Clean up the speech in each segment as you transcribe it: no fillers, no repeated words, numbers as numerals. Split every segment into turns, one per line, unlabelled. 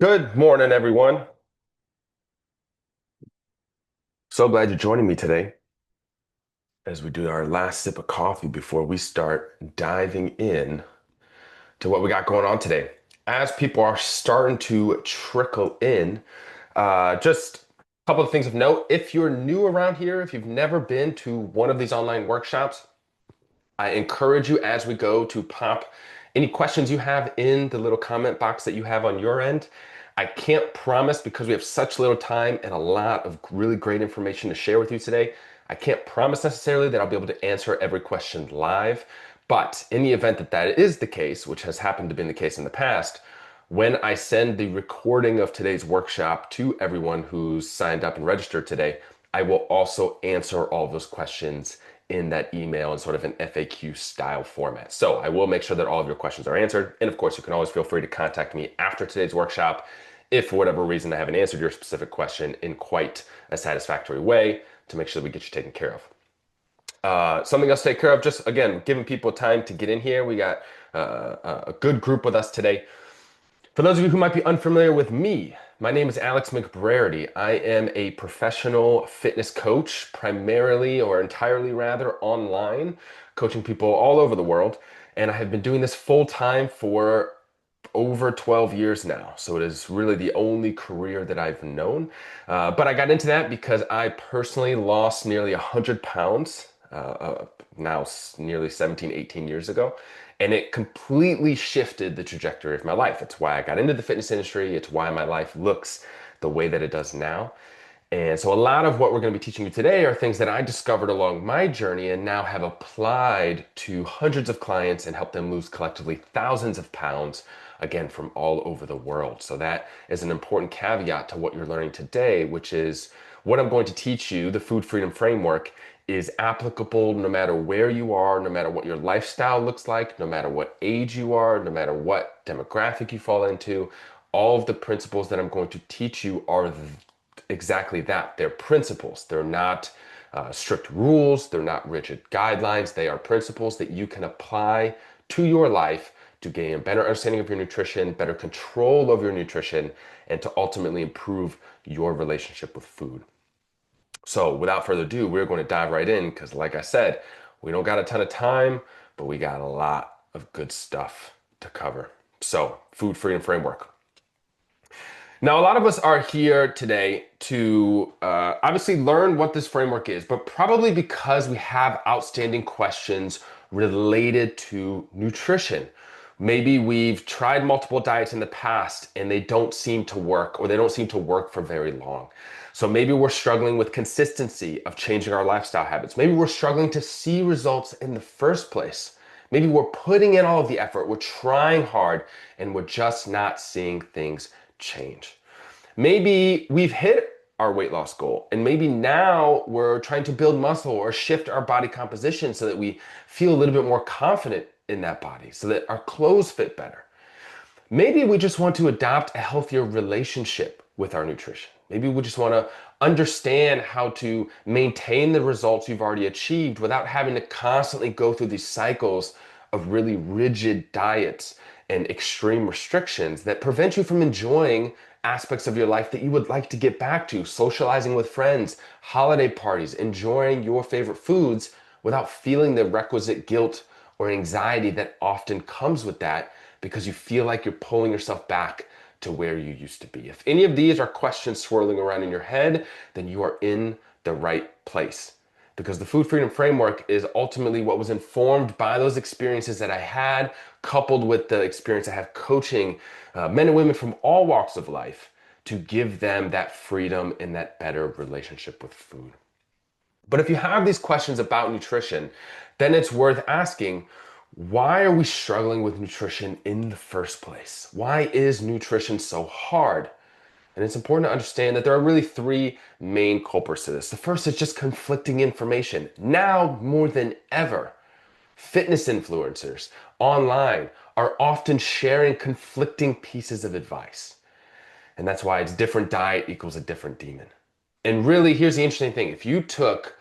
Good morning, everyone. So glad you're joining me today as we do our last sip of coffee before we start diving in to what we got going on today. As people are starting to trickle in, just a couple of things of note. If you're new around here, if you've never been to one of these online workshops, I encourage you as we go to pop any questions you have in the little comment box that you have on your end. I can't promise because we have such little time and a lot of really great information to share with you today. I can't promise necessarily that I'll be able to answer every question live, but in the event that that is the case, which has happened to be the case in the past, when I send the recording of today's workshop to everyone who's signed up and registered today, I will also answer all those questions in that email in sort of an FAQ style format. So I will make sure that all of your questions are answered. And of course, you can always feel free to contact me after today's workshop if for whatever reason I haven't answered your specific question in quite a satisfactory way to make sure that we get you taken care of. Something else to take care of, just again, giving people time to get in here. We got a good group with us today. For those of you who might be unfamiliar with me, my name is Alex McBrairty. I am a professional fitness coach, primarily or entirely rather online, coaching people all over the world. And I have been doing this full time for over 12 years now. So it is really the only career that I've known. But I got into that because I personally lost nearly 100 pounds now nearly 17, 18 years ago. And it completely shifted the trajectory of my life. It's why I got into the fitness industry. It's why my life looks the way that it does now. And so a lot of what we're going to be teaching you today are things that I discovered along my journey and now have applied to hundreds of clients and helped them lose collectively thousands of pounds, again, from all over the world. So that is an important caveat to what you're learning today, which is what I'm going to teach you, the Food Freedom Framework, is applicable no matter where you are, no matter what your lifestyle looks like, no matter what age you are, no matter what demographic you fall into. All of the principles that I'm going to teach you are exactly that. They're principles. They're not strict rules. They're not rigid guidelines. They are principles that you can apply to your life to gain a better understanding of your nutrition, better control of your nutrition, and to ultimately improve your relationship with food. So without further ado, we're going to dive right in because, like I said, we don't got a ton of time, but we got a lot of good stuff to cover. So, Food Freedom Framework. Now, a lot of us are here today to obviously learn what this framework is, but probably because we have outstanding questions related to nutrition. Maybe we've tried multiple diets in the past and they don't seem to work, or they don't seem to work for very long. So maybe we're struggling with consistency of changing our lifestyle habits. Maybe we're struggling to see results in the first place. Maybe we're putting in all of the effort, we're trying hard, and we're just not seeing things change. Maybe we've hit our weight loss goal, and maybe now we're trying to build muscle or shift our body composition so that we feel a little bit more confident in that body, so that our clothes fit better. Maybe we just want to adopt a healthier relationship with our nutrition. Maybe we just want to understand how to maintain the results you've already achieved without having to constantly go through these cycles of really rigid diets and extreme restrictions that prevent you from enjoying aspects of your life that you would like to get back to, socializing with friends, holiday parties, enjoying your favorite foods without feeling the requisite guilt or anxiety that often comes with that because you feel like you're pulling yourself back to where you used to be. If any of these are questions swirling around in your head, then you are in the right place. Because the Food Freedom Framework is ultimately what was informed by those experiences that I had, coupled with the experience I have coaching men and women from all walks of life to give them that freedom and that better relationship with food. But if you have these questions about nutrition, then it's worth asking, why are we struggling with nutrition in the first place? Why is nutrition so hard? And it's important to understand that there are really three main culprits to this. The first is just conflicting information. Now more than ever, fitness influencers online are often sharing conflicting pieces of advice. And that's why it's different diet equals a different demon. And really, here's the interesting thing. If you took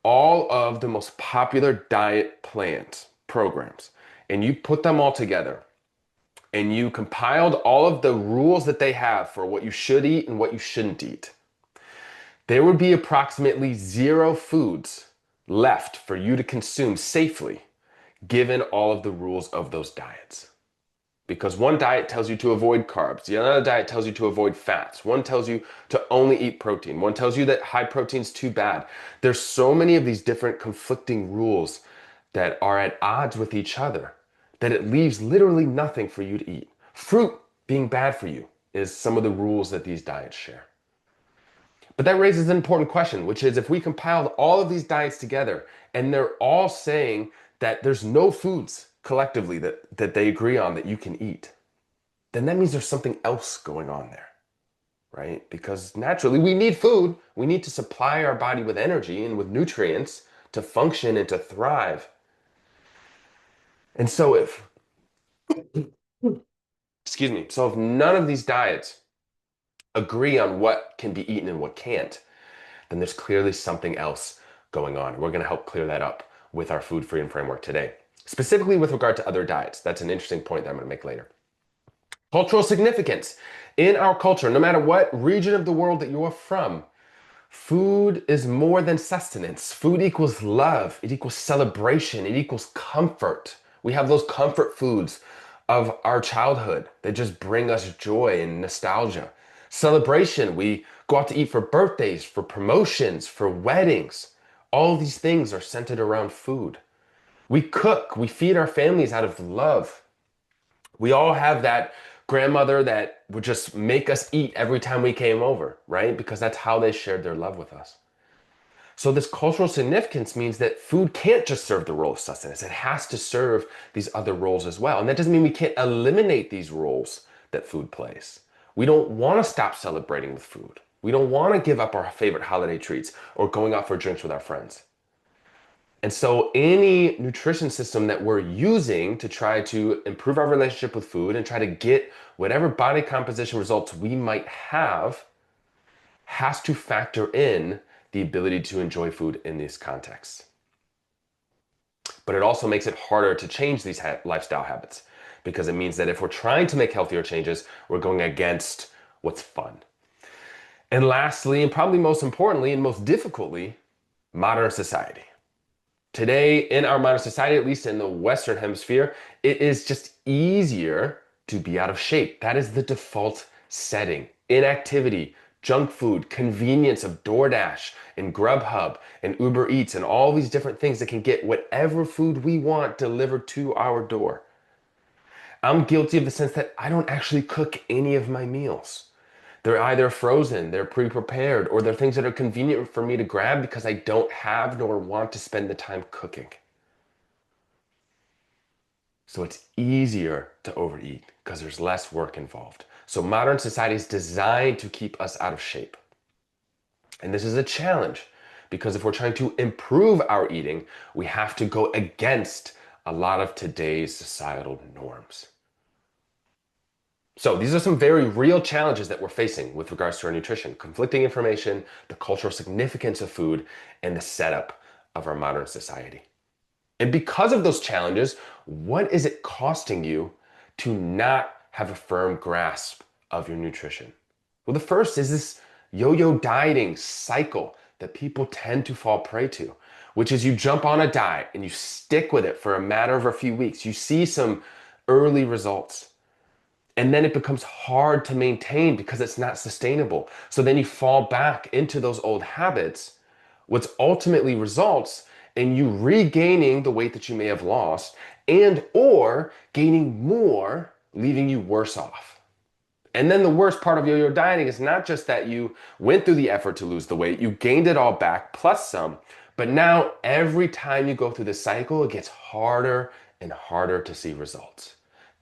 all of the most popular diet plans, programs, and you put them all together, and you compiled all of the rules that they have for what you should eat and what you shouldn't eat, there would be approximately 0 foods left for you to consume safely, given all of the rules of those diets. Because one diet tells you to avoid carbs, the other diet tells you to avoid fats, one tells you to only eat protein, one tells you that high protein is too bad. There's so many of these different conflicting rules that are at odds with each other that it leaves literally nothing for you to eat. Fruit being bad for you is some of the rules that these diets share. But that raises an important question, which is if we compiled all of these diets together and they're all saying that there's no foods collectively that they agree on that you can eat, then that means there's something else going on there, right? Because naturally we need food. We need to supply our body with energy and with nutrients to function and to thrive. And so excuse me, so if none of these diets agree on what can be eaten and what can't, then there's clearly something else going on. We're going to help clear that up with our food freedom framework today, specifically with regard to other diets. That's an interesting point that I'm going to make later. Cultural significance. In our culture, no matter what region of the world that you're from, food is more than sustenance. Food equals love. It equals celebration. It equals comfort. We have those comfort foods of our childhood that just bring us joy and nostalgia. Celebration, we go out to eat for birthdays, for promotions, for weddings. All these things are centered around food. We cook, we feed our families out of love. We all have that grandmother that would just make us eat every time we came over, right? Because that's how they shared their love with us. So this cultural significance means that food can't just serve the role of sustenance. It has to serve these other roles as well. And that doesn't mean we can't eliminate these roles that food plays. We don't want to stop celebrating with food. We don't want to give up our favorite holiday treats or going out for drinks with our friends. And so any nutrition system that we're using to try to improve our relationship with food and try to get whatever body composition results we might have has to factor in the ability to enjoy food in these contexts. But it also makes it harder to change these lifestyle habits because it means that if we're trying to make healthier changes, we're going against what's fun. And lastly, and probably most importantly and most difficultly, modern society. Today, in our modern society, at least in the Western Hemisphere, it is just easier to be out of shape. That is the default setting. Inactivity, junk food, convenience of DoorDash and Grubhub and Uber Eats and all these different things that can get whatever food we want delivered to our door. I'm guilty of the sense that I don't actually cook any of my meals. They're either frozen, they're pre-prepared, or they're things that are convenient for me to grab because I don't have nor want to spend the time cooking. So it's easier to overeat because there's less work involved. So modern society is designed to keep us out of shape. And this is a challenge because if we're trying to improve our eating, we have to go against a lot of today's societal norms. So these are some very real challenges that we're facing with regards to our nutrition: conflicting information, the cultural significance of food, and the setup of our modern society. And because of those challenges, what is it costing you to not have a firm grasp of your nutrition? Well, the first is this yo-yo dieting cycle that people tend to fall prey to, which is you jump on a diet and you stick with it for a matter of a few weeks. You see some early results. And then it becomes hard to maintain because it's not sustainable. So then you fall back into those old habits, which ultimately results in you regaining the weight that you may have lost and or gaining more, leaving you worse off. And then the worst part of yo-yo dieting is not just that you went through the effort to lose the weight, you gained it all back plus some, but now every time you go through the cycle, it gets harder and harder to see results.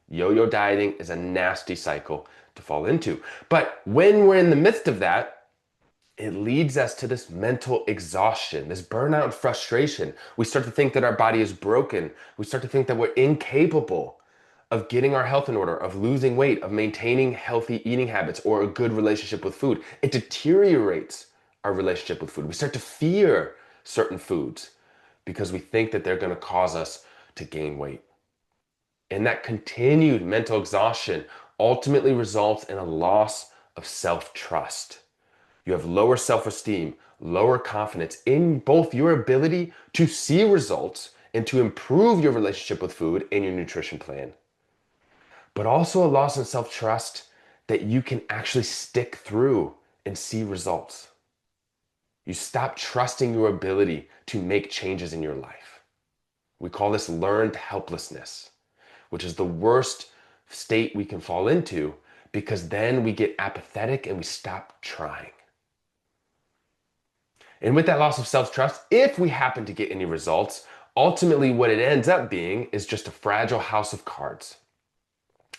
Yo-yo dieting is a nasty cycle to fall into. But when we're in the midst of that, it leads us to this mental exhaustion, this burnout and frustration. We start to think that our body is broken. We start to think that we're incapable of getting our health in order, of losing weight, of maintaining healthy eating habits or a good relationship with food. It deteriorates our relationship with food. We start to fear certain foods because we think that they're going to cause us to gain weight. And that continued mental exhaustion ultimately results in a loss of self-trust. You have lower self-esteem, lower confidence in both your ability to see results and to improve your relationship with food and your nutrition plan, but also a loss in self-trust that you can actually stick through and see results. You stop trusting your ability to make changes in your life. We call this learned helplessness, which is the worst state we can fall into because then we get apathetic and we stop trying. And with that loss of self-trust, if we happen to get any results, ultimately what it ends up being is just a fragile house of cards.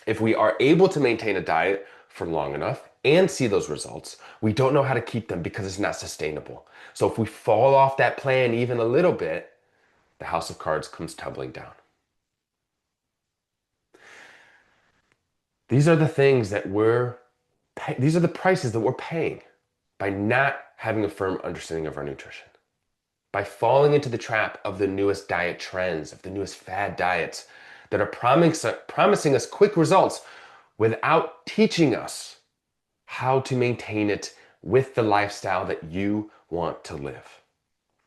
If we are able to maintain a diet for long enough and see those results, we don't know how to keep them because it's not sustainable. So if we fall off that plan even a little bit, the house of cards comes tumbling down. These are the things that these are the prices that we're paying by not having a firm understanding of our nutrition, by falling into the trap of the newest diet trends, of the newest fad diets that are promising us quick results without teaching us how to maintain it with the lifestyle that you want to live.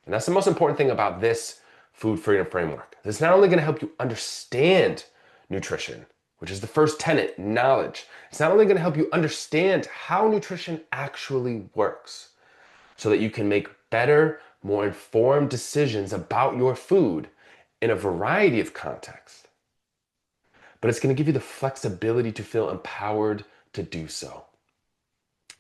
And that's the most important thing about this food freedom framework. It's not only going to help you understand nutrition, which is the first tenet, knowledge. It's not only going to help you understand how nutrition actually works so that you can make better, more informed decisions about your food in a variety of contexts, but it's going to give you the flexibility to feel empowered to do so.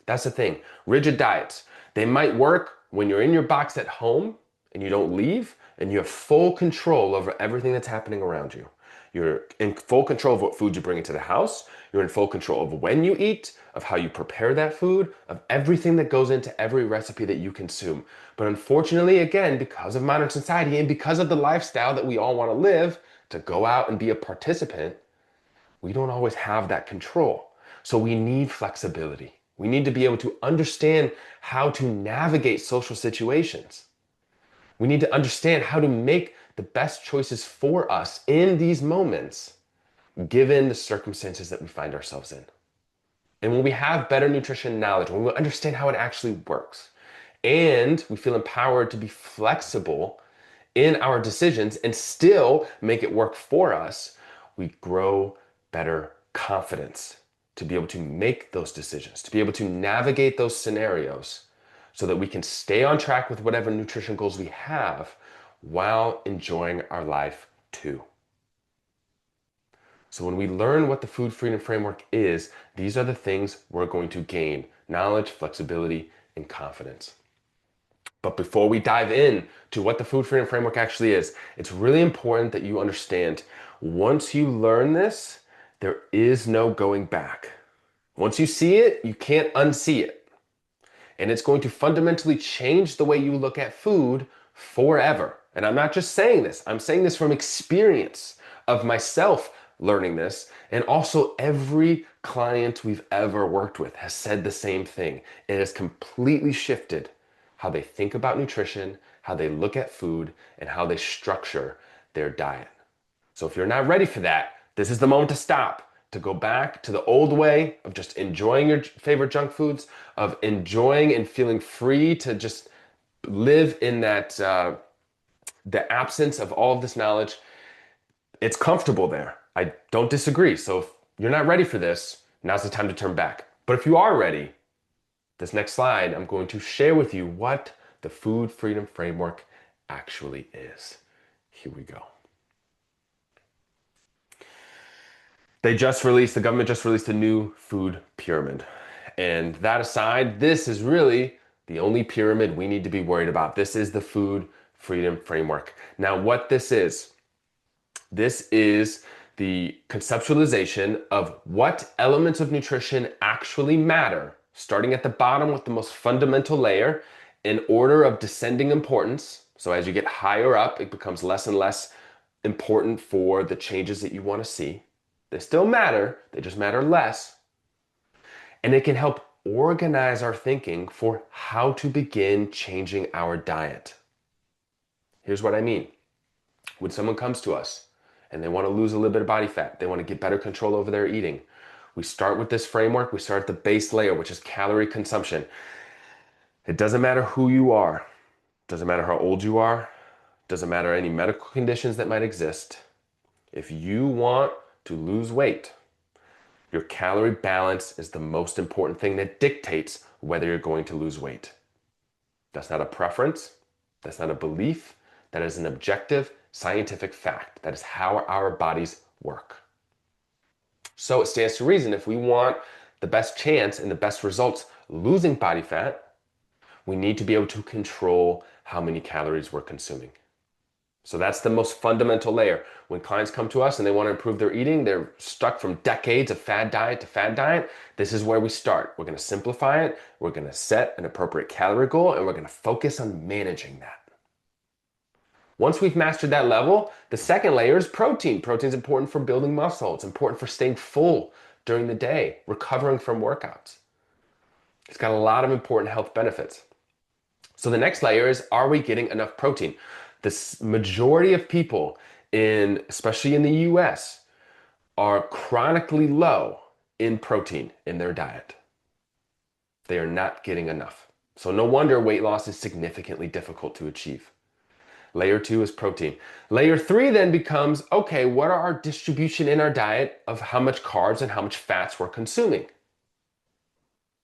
That's the thing. Rigid diets, they might work when you're in your box at home and you don't leave and you have full control over everything that's happening around you. You're in full control of what food you bring into the house. You're in full control of when you eat, of how you prepare that food, of everything that goes into every recipe that you consume. But unfortunately, again, because of modern society and because of the lifestyle that we all want to live, to go out and be a participant, we don't always have that control. So we need flexibility. We need to be able to understand how to navigate social situations. We need to understand how to make the best choices for us in these moments, given the circumstances that we find ourselves in. And when we have better nutrition knowledge, when we understand how it actually works, and we feel empowered to be flexible in our decisions and still make it work for us, we grow better confidence to be able to make those decisions, to be able to navigate those scenarios so that we can stay on track with whatever nutrition goals we have while enjoying our life too. So when we learn what the food freedom framework is, these are the things we're going to gain: knowledge, flexibility, and confidence. But before we dive in to what the food freedom framework actually is, it's really important that you understand once you learn this, there is no going back. Once you see it, you can't unsee it. And it's going to fundamentally change the way you look at food forever. And I'm not just saying this, I'm saying this from experience of myself learning this. And also every client we've ever worked with has said the same thing. It has completely shifted how they think about nutrition, how they look at food, and how they structure their diet. So if you're not ready for that, this is the moment to stop, to go back to the old way of just enjoying your favorite junk foods, of enjoying and feeling free to just live in that the absence of all of this knowledge. It's comfortable there. I don't disagree. So if you're not ready for this, now's the time to turn back. But if you are ready, this next slide, I'm going to share with you what the food freedom framework actually is. Here we go. The government just released a new food pyramid. And that aside, this is really the only pyramid we need to be worried about. This is the food freedom framework. Now, what this is the conceptualization of what elements of nutrition actually matter, starting at the bottom with the most fundamental layer in order of descending importance. So as you get higher up, it becomes less and less important for the changes that you want to see. They still matter, they just matter less. And it can help organize our thinking for how to begin changing our diet. Here's what I mean. When someone comes to us and they want to lose a little bit of body fat. They want to get better control over their eating. We start with this framework. We start at the base layer, which is calorie consumption. It doesn't matter who you are. Doesn't matter how old you are. Doesn't matter any medical conditions that might exist. If you want to lose weight, your calorie balance is the most important thing that dictates whether you're going to lose weight. That's not a preference. That's not a belief. That is an objective scientific fact. That is how our bodies work. So it stands to reason if we want the best chance and the best results losing body fat, we need to be able to control how many calories we're consuming. So that's the most fundamental layer. When clients come to us and they want to improve their eating, they're stuck from decades of fad diet to fad diet. This is where we start. We're going to simplify it. We're going to set an appropriate calorie goal, and we're going to focus on managing that. Once we've mastered that level, the second layer is protein. Protein is important for building muscle. It's important for staying full during the day, recovering from workouts. It's got a lot of important health benefits. So the next layer is, are we getting enough protein? The majority of people, especially in the US, are chronically low in protein in their diet. They are not getting enough. So no wonder weight loss is significantly difficult to achieve. Layer 2 is protein. Layer 3 then becomes, okay, what are our distribution in our diet of how much carbs and how much fats we're consuming?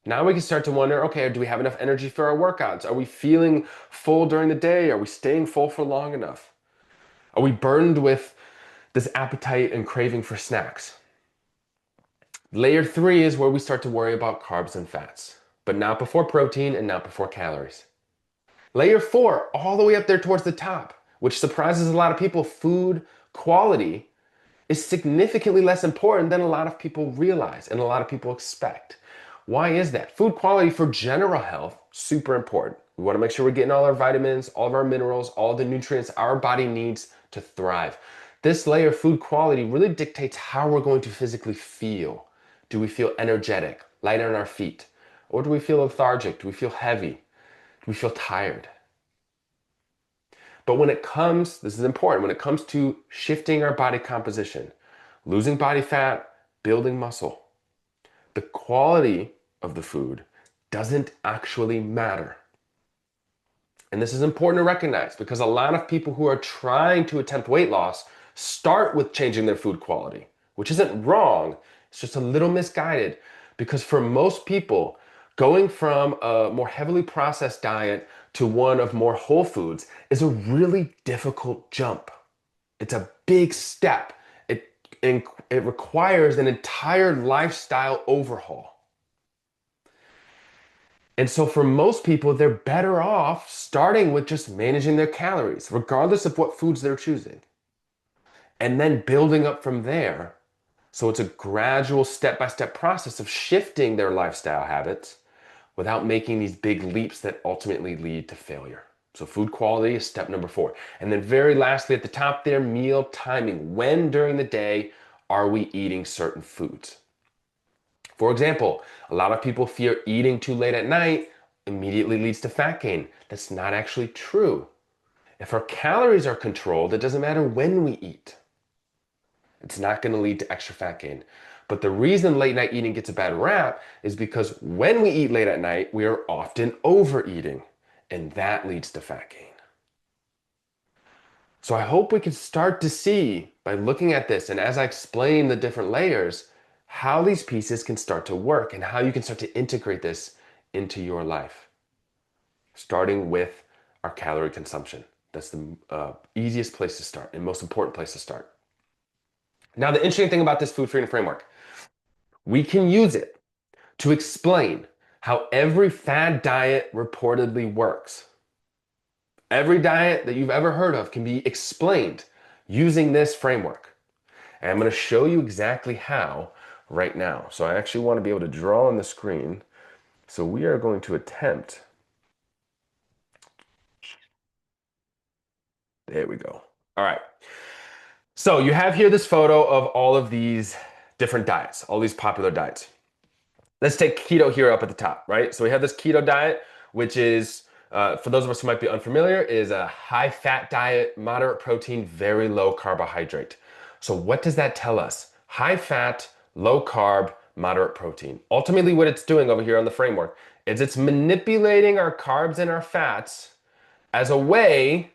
Now we can start to wonder, okay, do we have enough energy for our workouts? Are we feeling full during the day? Are we staying full for long enough? Are we burdened with this appetite and craving for snacks? Layer 3 is where we start to worry about carbs and fats, but not before protein and not before calories. Layer 4, all the way up there towards the top, which surprises a lot of people, food quality is significantly less important than a lot of people realize and a lot of people expect. Why is that? Food quality for general health, super important. We want to make sure we're getting all our vitamins, all of our minerals, all the nutrients our body needs to thrive. This layer of food quality really dictates how we're going to physically feel. Do we feel energetic, light on our feet? Or do we feel lethargic? Do we feel heavy? Do we feel tired? But when it comes, this is important, when it comes to shifting our body composition, losing body fat, building muscle, the quality of the food doesn't actually matter. And this is important to recognize because a lot of people who are trying to attempt weight loss start with changing their food quality, which isn't wrong. It's just a little misguided because for most people, going from a more heavily processed diet to one of more whole foods is a really difficult jump. It's a big step. It requires an entire lifestyle overhaul. And so for most people, they're better off starting with just managing their calories, regardless of what foods they're choosing, and then building up from there. So it's a gradual step-by-step process of shifting their lifestyle habits without making these big leaps that ultimately lead to failure. So food quality is step number 4. And then very lastly at the top there, meal timing. When during the day are we eating certain foods? For example, a lot of people fear eating too late at night immediately leads to fat gain. That's not actually true. If our calories are controlled, it doesn't matter when we eat. It's not going to lead to extra fat gain. But the reason late night eating gets a bad rap is because when we eat late at night, we are often overeating, and that leads to fat gain. So I hope we can start to see by looking at this, and as I explain the different layers, how these pieces can start to work and how you can start to integrate this into your life. Starting with our calorie consumption. That's the easiest place to start and most important place to start. Now, the interesting thing about this food freedom framework, we can use it to explain how every fad diet reportedly works. Every diet that you've ever heard of can be explained using this framework. And I'm going to show you exactly how right now. So I actually want to be able to draw on the screen. So we are going to attempt. There we go. All right. So you have here this photo of all of these different diets, all these popular diets. Let's take keto here up at the top, right? So we have this keto diet, which is, for those of us who might be unfamiliar, is a high fat diet, moderate protein, very low carbohydrate. So what does that tell us? High fat, low carb, moderate protein. Ultimately, what it's doing over here on the framework is it's manipulating our carbs and our fats as a way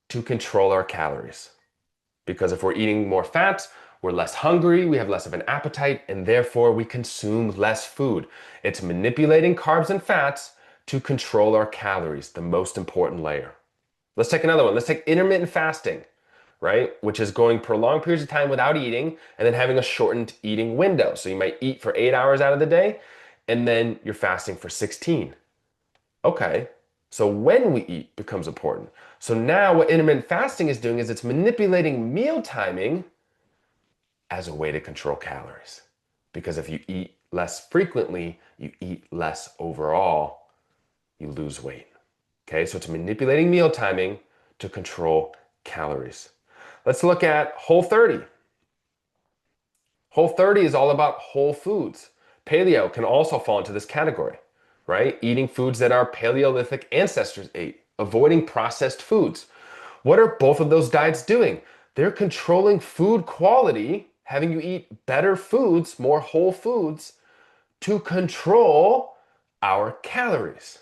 to control our calories. Because if we're eating more fats, we're less hungry, we have less of an appetite, and therefore we consume less food. It's manipulating carbs and fats to control our calories, the most important layer. Let's take another one. Let's take intermittent fasting, right? Which is going prolonged periods of time without eating and then having a shortened eating window. So you might eat for 8 hours out of the day and then you're fasting for 16. Okay, so when we eat becomes important. So now what intermittent fasting is doing is it's manipulating meal timing as a way to control calories. Because if you eat less frequently, you eat less overall, you lose weight. Okay, so it's manipulating meal timing to control calories. Let's look at Whole30. Whole30 is all about whole foods. Paleo can also fall into this category, right? Eating foods that our Paleolithic ancestors ate, avoiding processed foods. What are both of those diets doing? They're controlling food quality, having you eat better foods, more whole foods, to control our calories.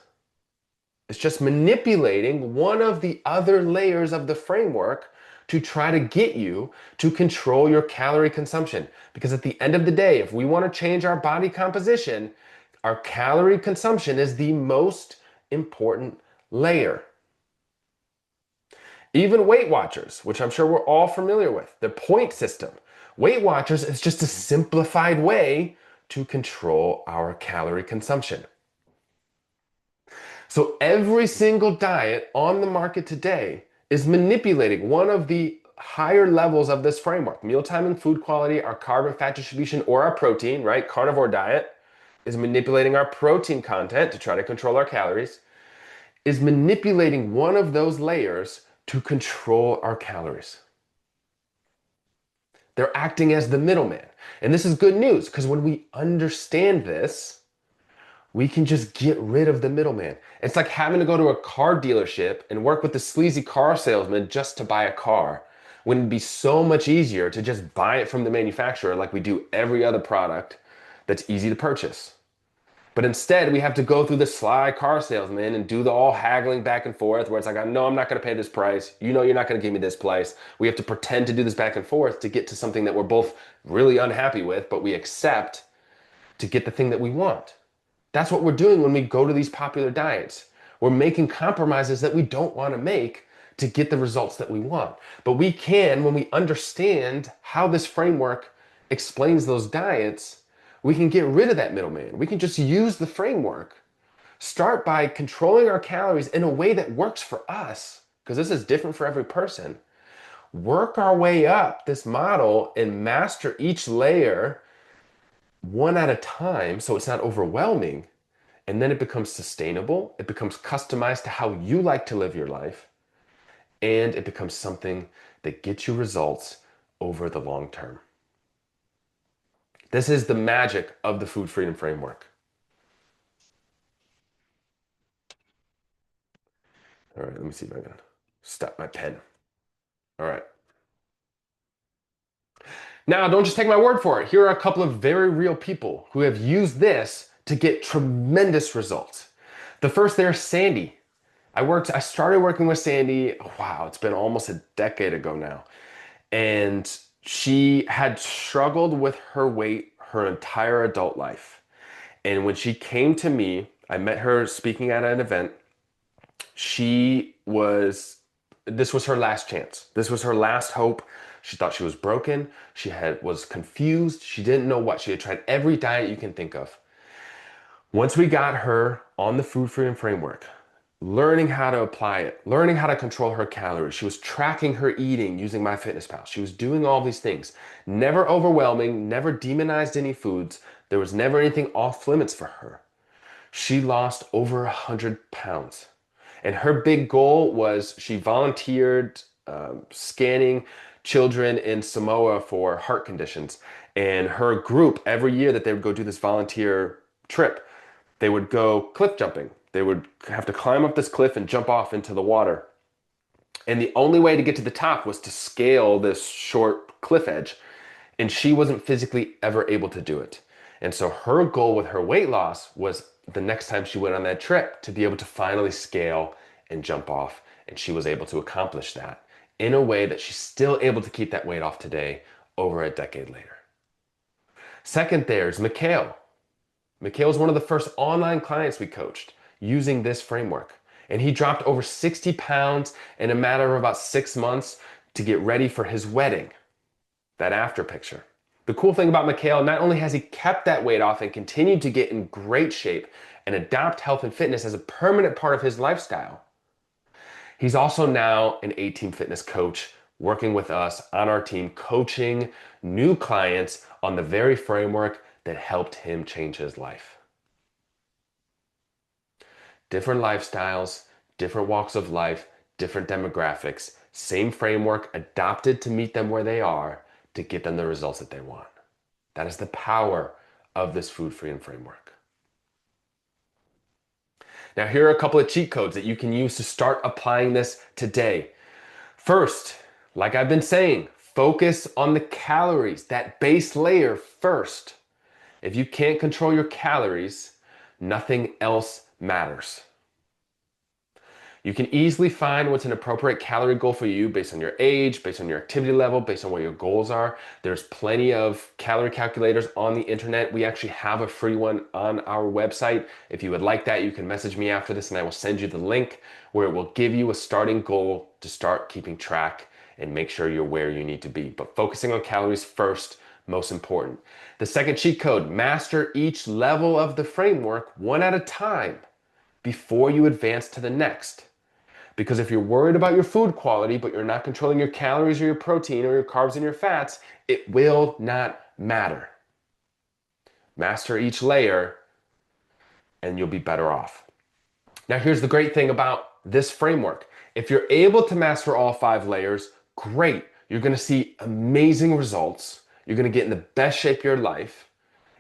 It's just manipulating one of the other layers of the framework to try to get you to control your calorie consumption. Because at the end of the day, if we want to change our body composition, our calorie consumption is the most important layer. Even Weight Watchers, which I'm sure we're all familiar with, the point system. Weight Watchers is just a simplified way to control our calorie consumption. So every single diet on the market today is manipulating one of the higher levels of this framework. Meal timing, food quality, our carb and fat distribution, or our protein, right? Carnivore diet is manipulating our protein content to try to control our calories, is manipulating one of those layers to control our calories. They're acting as the middleman. And this is good news because when we understand this, we can just get rid of the middleman. It's like having to go to a car dealership and work with the sleazy car salesman just to buy a car. When it'd be so much easier to just buy it from the manufacturer like we do every other product that's easy to purchase. But instead, we have to go through the sly car salesman and do the all haggling back and forth where it's like, no, I'm not going to pay this price. You know, you're not going to give me this price. We have to pretend to do this back and forth to get to something that we're both really unhappy with, but we accept to get the thing that we want. That's what we're doing when we go to these popular diets. We're making compromises that we don't want to make to get the results that we want. But we can, when we understand how this framework explains those diets, we can get rid of that middleman. We can just use the framework. Start by controlling our calories in a way that works for us, because this is different for every person. Work our way up this model and master each layer one at a time so it's not overwhelming. And then it becomes sustainable. It becomes customized to how you like to live your life. And it becomes something that gets you results over the long term. This is the magic of the food freedom framework. All right, let me see if I can stop my pen. All right. Now, don't just take my word for it. Here are a couple of very real people who have used this to get tremendous results. The first there is Sandy. I started working with Sandy, wow, it's been almost a decade ago now. And she had struggled with her weight her entire adult life. And when she came to me, I met her speaking at an event. This was her last chance. This was her last hope. She thought she was broken. Was confused. She didn't know what. She had tried every diet you can think of. Once we got her on the food freedom framework, learning how to apply it, learning how to control her calories. She was tracking her eating using MyFitnessPal. She was doing all these things. Never overwhelming, never demonized any foods. There was never anything off limits for her. She lost over 100 pounds. And her big goal was she volunteered scanning children in Samoa for heart conditions. And her group, every year that they would go do this volunteer trip, they would go cliff jumping. They would have to climb up this cliff and jump off into the water. And the only way to get to the top was to scale this short cliff edge, and she wasn't physically ever able to do it. And so her goal with her weight loss was the next time she went on that trip to be able to finally scale and jump off. And she was able to accomplish that in a way that she's still able to keep that weight off today, over a decade later. Second, there's Mikhail. Mikhail was one of the first online clients we coached using this framework. And he dropped over 60 pounds in a matter of about 6 months to get ready for his wedding. That after picture. The cool thing about Mikhail, not only has he kept that weight off and continued to get in great shape and adopt health and fitness as a permanent part of his lifestyle, he's also now an A-Team fitness coach working with us on our team, coaching new clients on the very framework that helped him change his life. Different lifestyles, different walks of life, different demographics, same framework adopted to meet them where they are to get them the results that they want. That is the power of this food freedom framework. Now, here are a couple of cheat codes that you can use to start applying this today. First, like I've been saying, focus on the calories, that base layer first. If you can't control your calories, nothing else matters. You can easily find what's an appropriate calorie goal for you based on your age, based on your activity level, based on what your goals are. There's plenty of calorie calculators on the internet. We actually have a free one on our website. If you would like that, you can message me after this and I will send you the link where it will give you a starting goal to start keeping track and make sure you're where you need to be. But focusing on calories first, most important. The second cheat code, master each level of the framework one at a time before you advance to the next. Because if you're worried about your food quality, but you're not controlling your calories or your protein or your carbs and your fats, it will not matter. Master each layer and you'll be better off. Now, here's the great thing about this framework. If you're able to master all 5 layers, great. You're going to see amazing results. You're going to get in the best shape of your life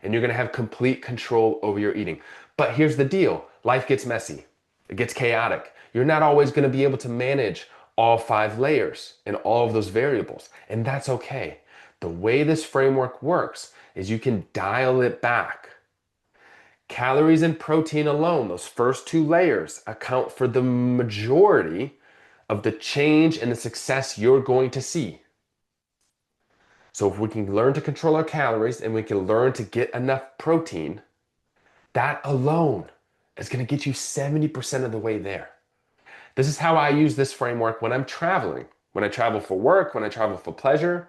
and you're going to have complete control over your eating. But here's the deal. Life gets messy. It gets chaotic. You're not always going to be able to manage all 5 layers and all of those variables, and that's okay. The way this framework works is you can dial it back. Calories and protein alone, those first 2 layers, account for the majority of the change and the success you're going to see. So if we can learn to control our calories and we can learn to get enough protein, that alone is going to get you 70% of the way there. This is how I use this framework when I'm traveling. When I travel for work, when I travel for pleasure,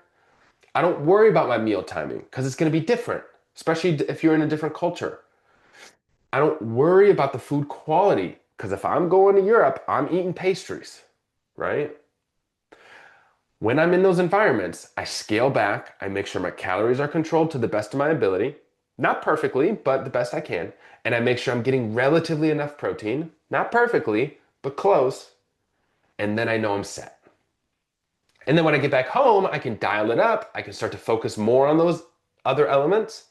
I don't worry about my meal timing because it's going to be different, especially if you're in a different culture. I don't worry about the food quality because if I'm going to Europe, I'm eating pastries, right? When I'm in those environments, I scale back. I make sure my calories are controlled to the best of my ability. Not perfectly, but the best I can. And I make sure I'm getting relatively enough protein. Not perfectly, but close. And then I know I'm set. And then when I get back home, I can dial it up. I can start to focus more on those other elements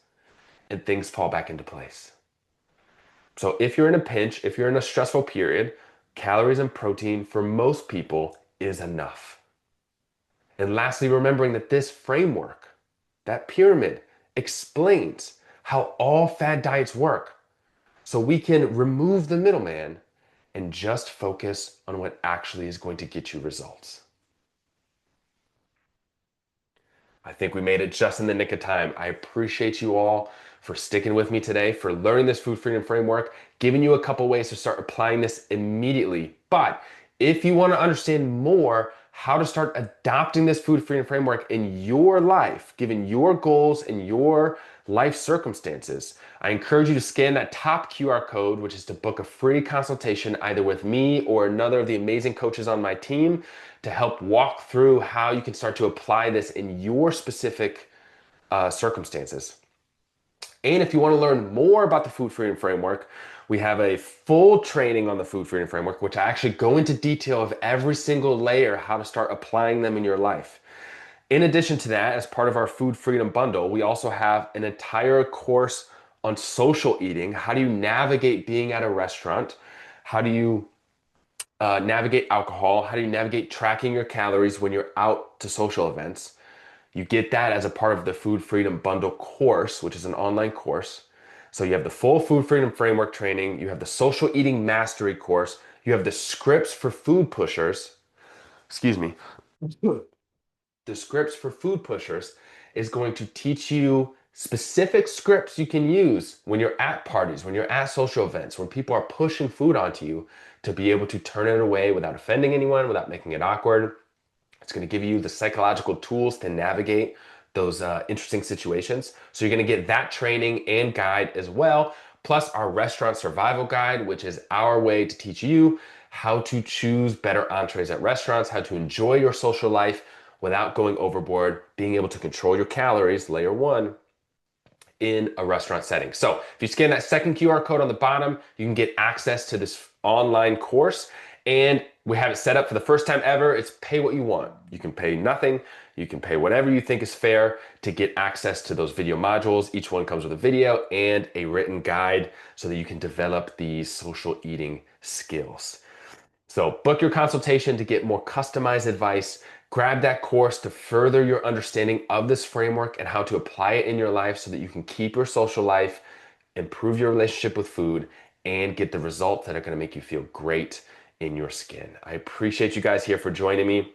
and things fall back into place. So if you're in a pinch, if you're in a stressful period, calories and protein for most people is enough. And lastly, remembering that this framework, that pyramid, explains how all fad diets work. So we can remove the middleman and just focus on what actually is going to get you results. I think we made it just in the nick of time. I appreciate you all for sticking with me today, for learning this food freedom framework, giving you a couple ways to start applying this immediately. But if you want to understand more how to start adopting this food freedom framework in your life, given your goals and your life circumstances, I encourage you to scan that top QR code, which is to book a free consultation either with me or another of the amazing coaches on my team to help walk through how you can start to apply this in your specific circumstances. And if you want to learn more about the food freedom framework, we have a full training on the food freedom framework, which I actually go into detail of every single layer, how to start applying them in your life. In addition to that, as part of our food freedom bundle, we also have an entire course on social eating. How do you navigate being at a restaurant? How do you navigate alcohol? How do you navigate tracking your calories when you're out to social events? You get that as a part of the Food Freedom Bundle course, which is an online course. So you have the full Food Freedom Framework training, you have the Social Eating Mastery course, you have the scripts for food pushers. Excuse me. The scripts for food pushers is going to teach you specific scripts you can use when you're at parties, when you're at social events, when people are pushing food onto you to be able to turn it away without offending anyone, without making it awkward. It's going to give you the psychological tools to navigate those interesting situations. So you're going to get that training and guide as well, plus our restaurant survival guide, which is our way to teach you how to choose better entrees at restaurants, how to enjoy your social life without going overboard, being able to control your calories, layer one, in a restaurant setting. So if you scan that second QR code on the bottom, you can get access to this online course. And we have it set up for the first time ever. It's pay what you want. You can pay nothing. You can pay whatever you think is fair to get access to those video modules. Each one comes with a video and a written guide so that you can develop these social eating skills. So book your consultation to get more customized advice. Grab that course to further your understanding of this framework and how to apply it in your life so that you can keep your social life, improve your relationship with food, and get the results that are going to make you feel great in your skin. I appreciate you guys here for joining me.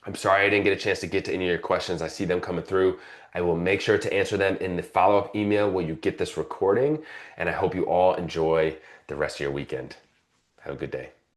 I'm sorry I didn't get a chance to get to any of your questions. I see them coming through. I will make sure to answer them in the follow-up email where you get this recording. And I hope you all enjoy the rest of your weekend. Have a good day.